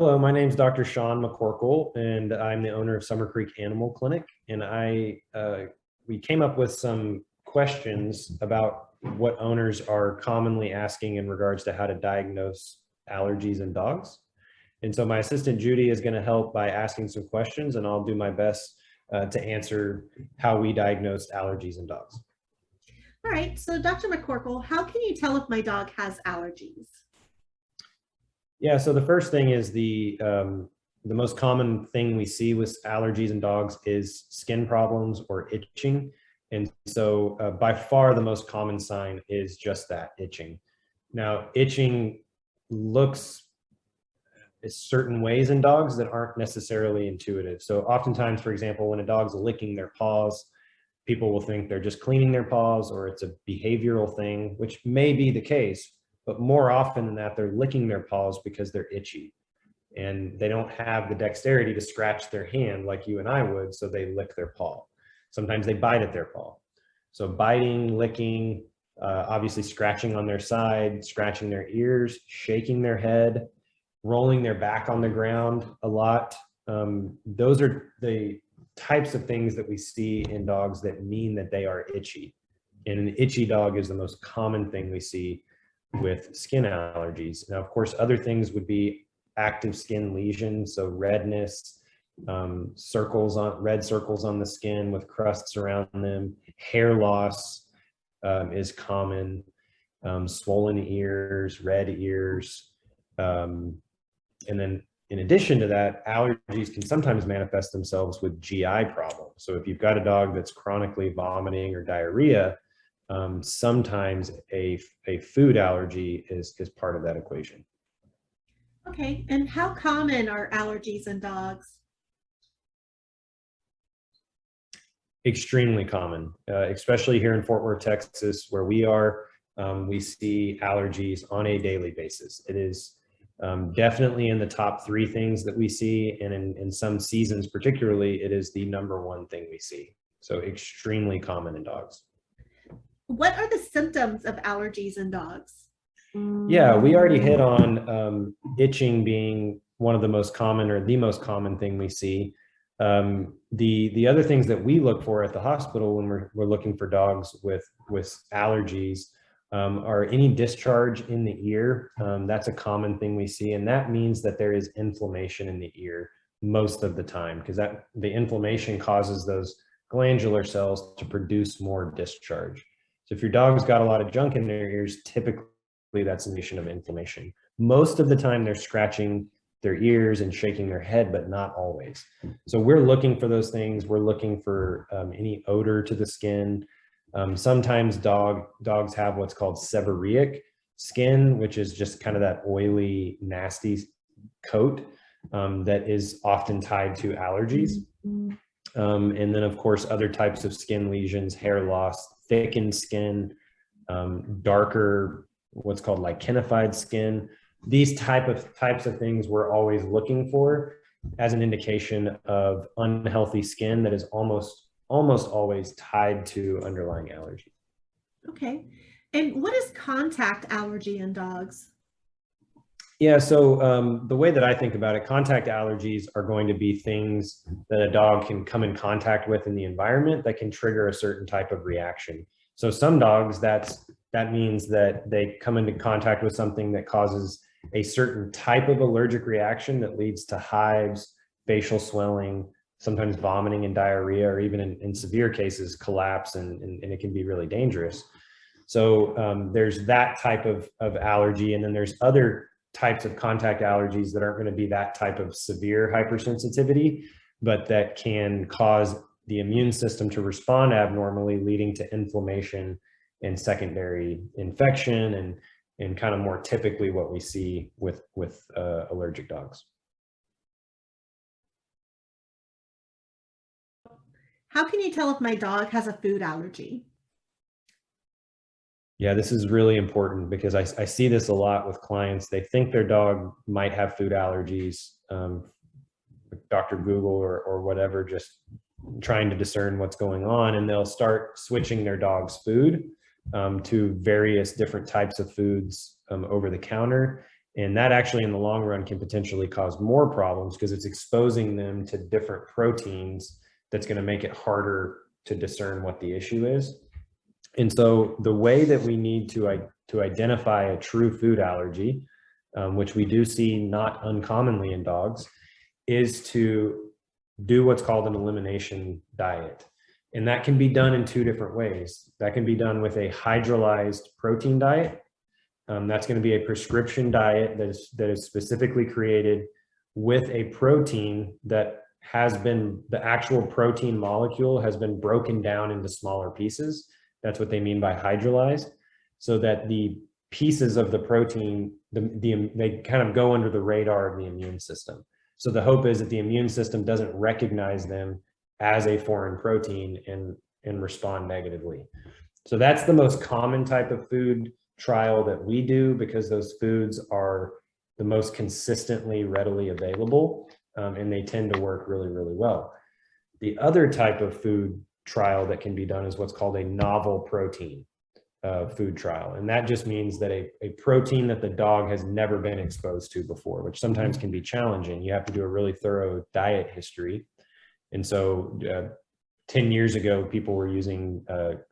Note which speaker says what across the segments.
Speaker 1: Hello, my name is Dr. Sean McCorkle, and I'm the owner of Summer Creek Animal Clinic. And we came up with some questions about what owners are commonly asking in regards to how to diagnose allergies in dogs. And so my assistant Judy is going to help by asking some questions, and I'll do my best to answer how we diagnose allergies in dogs.
Speaker 2: All right, so Dr. McCorkle, how can you tell if my dog has allergies?
Speaker 1: Yeah, so the first thing is the most common thing we see with allergies in dogs is skin problems or itching. And so by far the most common sign is just that, itching. Now, itching looks certain ways in dogs that aren't necessarily intuitive. So oftentimes, for example, when a dog's licking their paws, people will think they're just cleaning their paws or it's a behavioral thing, which may be the case. But more often than that, they're licking their paws because they're itchy and they don't have the dexterity to scratch their hand like you and I would, so they lick their paw. Sometimes they bite at their paw. So biting, licking, obviously scratching on their side, scratching their ears, shaking their head, rolling their back on the ground a lot. Those are the types of things that we see in dogs that mean that they are itchy. And an itchy dog is the most common thing we see with skin allergies. Now, of course, other things would be active skin lesions, so redness, red circles on the skin with crusts around them. Hair loss is common. Swollen ears, red ears. And then in addition to that, allergies can sometimes manifest themselves with GI problems. So if you've got a dog that's chronically vomiting or diarrhea, sometimes a food allergy is part of that equation.
Speaker 2: Okay, and how common are allergies in dogs?
Speaker 1: Extremely common, especially here in Fort Worth, Texas, where we are. We see allergies on a daily basis. It is definitely in the top 3 things that we see, and in some seasons particularly, it is the #1 thing we see. So extremely common in dogs.
Speaker 2: What are the symptoms of allergies in dogs?
Speaker 1: Yeah, we already hit on itching being one of the most common, or the most common thing we see. The other things that we look for at the hospital when we're looking for dogs with allergies are any discharge in the ear. That's a common thing we see, and that means that there is inflammation in the ear most of the time, because the inflammation causes those glandular cells to produce more discharge. So if your dog's got a lot of junk in their ears, typically that's an indication of inflammation. Most of the time they're scratching their ears and shaking their head, but not always. So we're looking for those things. We're looking for any odor to the skin. Sometimes dogs have what's called seborrheic skin, which is just kind of that oily, nasty coat that is often tied to allergies. And then of course, other types of skin lesions, hair loss, thickened skin, darker, what's called lichenified skin. These types of things we're always looking for as an indication of unhealthy skin that is almost always tied to underlying allergy.
Speaker 2: Okay, and what is contact allergy in dogs?
Speaker 1: Yeah, so the way that I think about it, contact allergies are going to be things that a dog can come in contact with in the environment that can trigger a certain type of reaction. So some dogs, that means that they come into contact with something that causes a certain type of allergic reaction that leads to hives, facial swelling, sometimes vomiting and diarrhea, or even in severe cases, collapse, and it can be really dangerous. So there's that type of allergy, and then there's other types of contact allergies that aren't going to be that type of severe hypersensitivity, but that can cause the immune system to respond abnormally, leading to inflammation and secondary infection, and kind of more typically what we see with allergic dogs.
Speaker 2: How can you tell if my dog has a food allergy?
Speaker 1: Yeah, this is really important because I see this a lot with clients. They think their dog might have food allergies, Dr. Google or whatever, just trying to discern what's going on, and they'll start switching their dog's food to various different types of foods over the counter. And that actually in the long run can potentially cause more problems because it's exposing them to different proteins that's going to make it harder to discern what the issue is. And so the way that we need to identify a true food allergy, which we do see not uncommonly in dogs, is to do what's called an elimination diet. And that can be done in two different ways. That can be done with a hydrolyzed protein diet. That's going to be a prescription diet that is specifically created with a protein that has been, the actual protein molecule has been broken down into smaller pieces. That's what they mean by hydrolyzed, so that the pieces of the protein, they kind of go under the radar of the immune system. So the hope is that the immune system doesn't recognize them as a foreign protein and respond negatively. So that's the most common type of food trial that we do because those foods are the most consistently readily available, and they tend to work really, really well. The other type of food trial that can be done is what's called a novel protein food trial. And that just means that a protein that the dog has never been exposed to before, which sometimes can be challenging. You have to do a really thorough diet history. And so 10 years ago, people were using,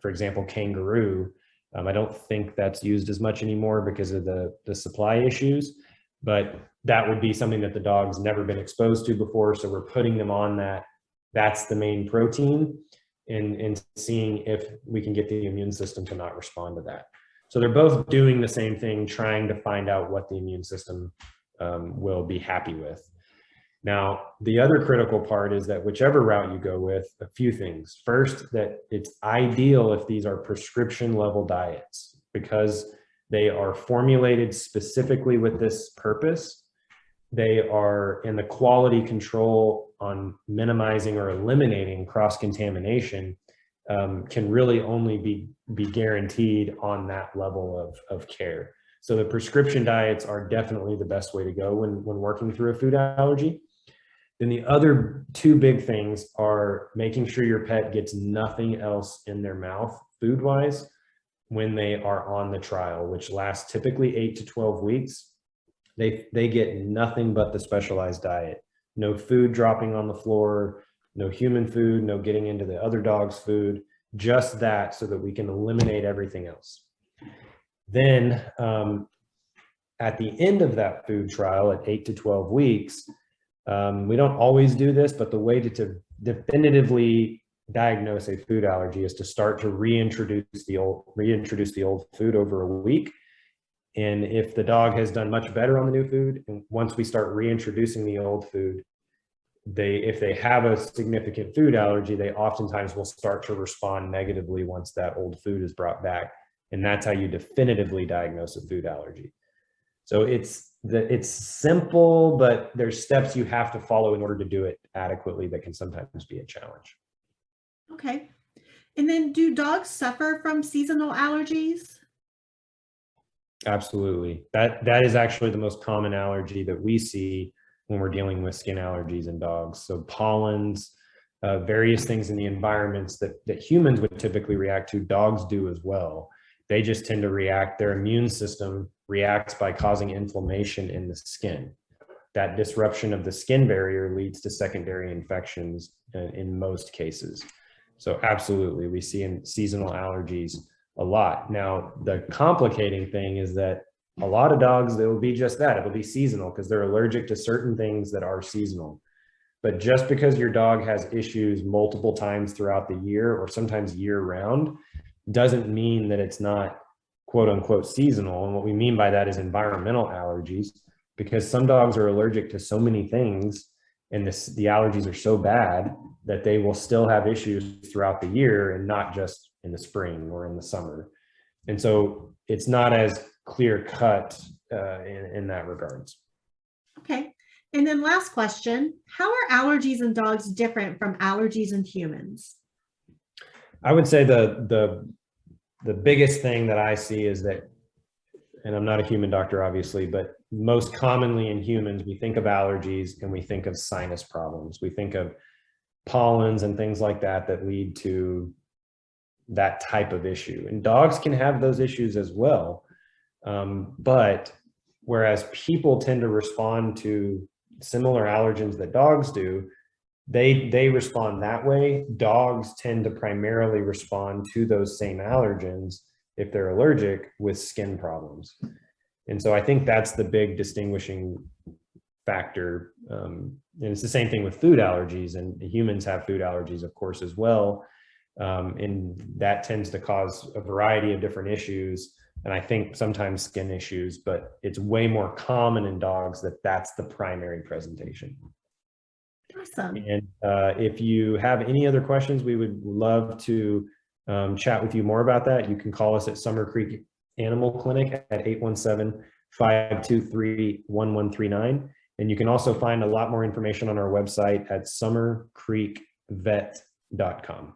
Speaker 1: for example, kangaroo. I don't think that's used as much anymore because of the supply issues, but that would be something that the dog's never been exposed to before. So we're putting them on that. That's the main protein, and seeing if we can get the immune system to not respond to that. So they're both doing the same thing, trying to find out what the immune system will be happy with. Now, the other critical part is that whichever route you go with, a few things. First, that it's ideal if these are prescription level diets because they are formulated specifically with this purpose. They are in the quality control on minimizing or eliminating cross-contamination can really only be guaranteed on that level of care. So the prescription diets are definitely the best way to go when working through a food allergy. Then the other two big things are making sure your pet gets nothing else in their mouth food-wise when they are on the trial, which lasts typically 8 to 12 weeks. They get nothing but the specialized diet. No food dropping on the floor, no human food, no getting into the other dog's food, just that so that we can eliminate everything else. Then at the end of that food trial at 8 to 12 weeks, we don't always do this, but the way to definitively diagnose a food allergy is to start to reintroduce the old food over a week. And if the dog has done much better on the new food, and once we start reintroducing the old food, if they have a significant food allergy, they oftentimes will start to respond negatively once that old food is brought back. And that's how you definitively diagnose a food allergy. So it's simple, but there's steps you have to follow in order to do it adequately that can sometimes be a challenge.
Speaker 2: Okay. And then do dogs suffer from seasonal allergies?
Speaker 1: Absolutely. That is actually the most common allergy that we see when we're dealing with skin allergies in dogs. So pollens, various things in the environments that humans would typically react to, dogs do as well. They just tend to react, their immune system reacts by causing inflammation in the skin. That disruption of the skin barrier leads to secondary infections in most cases. So absolutely, we see in seasonal allergies a lot. Now, the complicating thing is that a lot of dogs, they will be just that. It'll be seasonal because they're allergic to certain things that are seasonal. But just because your dog has issues multiple times throughout the year or sometimes year round doesn't mean that it's not quote unquote seasonal. And what we mean by that is environmental allergies, because some dogs are allergic to so many things and the allergies are so bad that they will still have issues throughout the year and not just in the spring or in the summer. And so it's not as clear cut in that regards.
Speaker 2: Okay. And then last question, how are allergies in dogs different from allergies in humans?
Speaker 1: I would say the biggest thing that I see is that, and I'm not a human doctor, obviously, but most commonly in humans, we think of allergies and we think of sinus problems. We think of pollens and things like that lead to that type of issue. And dogs can have those issues as well. But whereas people tend to respond to similar allergens that dogs do. They respond that way. Dogs tend to primarily respond to those same allergens if they're allergic with skin problems. And so I think that's the big distinguishing factor. And it's the same thing with food allergies, and humans have food allergies, of course, as well. And that tends to cause a variety of different issues. And I think sometimes skin issues, but it's way more common in dogs that that's the primary presentation.
Speaker 2: Awesome.
Speaker 1: And if you have any other questions, we would love to chat with you more about that. You can call us at Summer Creek Animal Clinic at 817-523-1139. And you can also find a lot more information on our website at summercreekvet.com.